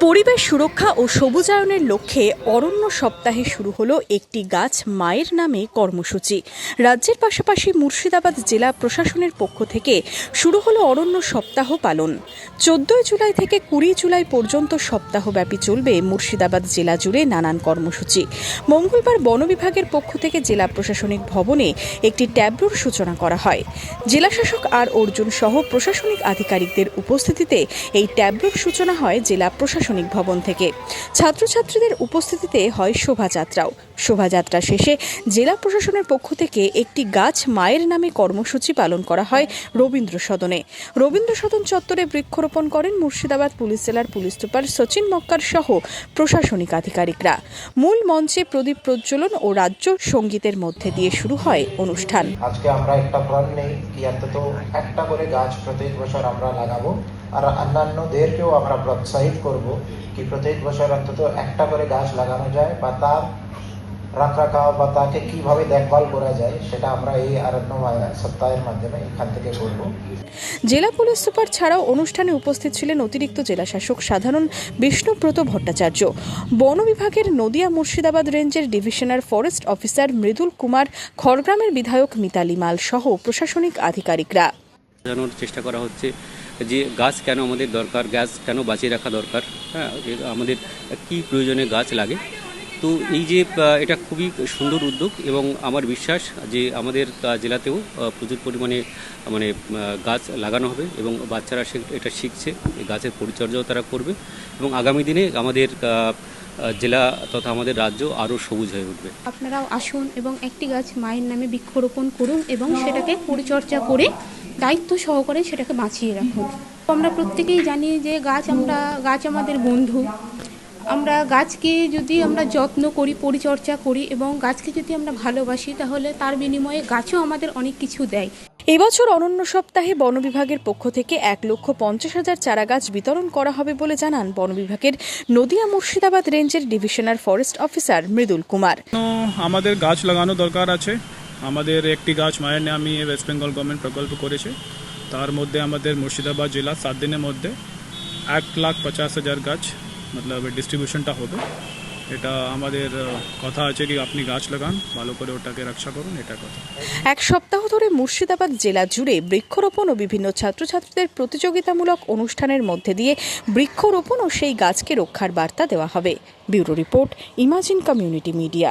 পরিবেশ সুরক্ষা ও সবুজায়নের লক্ষ্যে অরণ্য সপ্তাহে শুরু হলো একটি গাছ মায়ের নামে কর্মসূচি। রাজ্যের পাশাপাশি মুর্শিদাবাদ জেলা প্রশাসনের পক্ষ থেকে শুরু হলো অরণ্য সপ্তাহ পালন। 14 জুলাই থেকে 20 জুলাই পর্যন্ত সপ্তাহব্যাপী চলবে মুর্শিদাবাদ জেলা জুড়ে নানান কর্মসূচি। মঙ্গলবার বন বিভাগের পক্ষ থেকে জেলা প্রশাসনিক ভবনে একটি ট্যাবলোর সূচনা করা হয়। জেলাশাসক আর অর্জুন সহ প্রশাসনিক আধিকারিকদের উপস্থিতিতে এই ট্যাবলোর সূচনা হয় জেলা প্রশাসনিক ভবন থেকে। ছাত্রছাত্রীদের উপস্থিতিতে হয় শোভাযাত্রাও। শোভাযাত্রা শেষে জেলা প্রশাসনের পক্ষ থেকে একটি গাছ মায়ের নামে কর্মসূচি পালন করা হয় রবীন্দ্র সদনে। রবীন্দ্র সদন চত্বরে বৃক্ষরোপণ করেন মুর্শিদাবাদ পুলিশ জেলার পুলিশ সুপার সচিন মক্কার সহ প্রশাসনিক আধিকারিকরা। মূল মঞ্চে প্রদীপ প্রজ্বলন ও রাজ্য সঙ্গীতের মধ্যে দিয়ে শুরু হয় অনুষ্ঠান। আজকে আমরা একটা প্রণ নেই কি অন্তত একটা করে গাছ প্রত্যেক বছর আমরা লাগাবো, আর অন্যান্যদেরকেও আমরা প্রোৎসাহিত করব কি প্রত্যেক বছর অন্তত একটা করে গাছ লাগানো যায় বা তার রখরখাও বা তাকে কিভাবে দেখভাল করা যায় সেটা আমরা এই অরণ্য সপ্তাহের মাধ্যমে এখান থেকে করব। জেলা পুলিশ সুপার ছাড়াও অনুষ্ঠানে উপস্থিত ছিলেন অতিরিক্ত জেলাশাসক সাধারণ বিষ্ণুব্রত ভট্টাচার্য, বন বিভাগের নদিয়া মুর্শিদাবাদ রেঞ্জের divisional forest officer Mridul Kumar, খড়গ্রামের বিধায়ক মিতালি মাল সহ প্রশাসনিক আধিকারিকরা। জানানোর চেষ্টা করা হচ্ছে যে গাছ কেন আমাদের দরকার, গাছ কেন বাঁচিয়ে রাখা দরকার, হ্যাঁ, আমাদের কী প্রয়োজনে গাছ লাগে। তো এই যে এটা খুবই সুন্দর উদ্যোগ এবং আমার বিশ্বাস যে আমাদের জেলাতেও প্রচুর পরিমাণে গাছ লাগানো হবে এবং বাচ্চারা এটা শিখছে, গাছের পরিচর্যাও তারা করবে এবং আগামী দিনে আমাদের জেলা তথা আমাদের রাজ্য আরও সবুজ হয়ে উঠবে। আপনারাও আসুন এবং একটি গাছ মায়ের নামে বৃক্ষরোপণ করুন এবং সেটাকে পরিচর্যা করে দায়িত্ব সহকারে সেটাকে বাঁচিয়ে রাখুন। আমরা প্রত্যেকেই জানি যে গাছ আমাদের বন্ধু। আমরা গাছকে যদি আমরা যত্ন করি, পরিচর্যা করি এবং গাছকে যদি আমরা ভালোবাসি তাহলে তার বিনিময়ে গাছও আমাদের অনেক কিছু দেয়। এবছর অরণ্য সপ্তাহে বন বিভাগের পক্ষ থেকে 1,50,000 চারা গাছ বিতরণ করা হবে বলে জানান বন বিভাগের নদিয়া মুর্শিদাবাদ রেঞ্জের divisional forest officer Mridul Kumar. আমাদের গাছ লাগানো দরকার আছে। আমাদের একটি গাছ মায়ের নামে ওয়েস্ট বেঙ্গল গভর্নমেন্ট প্রকল্প করেছে। তার মধ্যে আমাদের মুর্শিদাবাদ জেলা 7 দিনের মধ্যে 1,50,000 গাছ ডিস্ট্রিবিউশনটা হবে। এটা আমাদের কথা আছে কি আপনি গাছ লাগান, ভালো করে ওটাকে রক্ষা করুন, এটা কথা। এক সপ্তাহ ধরে মুর্শিদাবাদ জেলা জুড়ে বৃক্ষরোপণ ও বিভিন্ন ছাত্রছাত্রীদের প্রতিযোগিতামূলক অনুষ্ঠানের মধ্যে দিয়ে বৃক্ষরোপণ ও সেই গাছকে রক্ষার বার্তা দেওয়া হবে। Bureau report, imagine community media.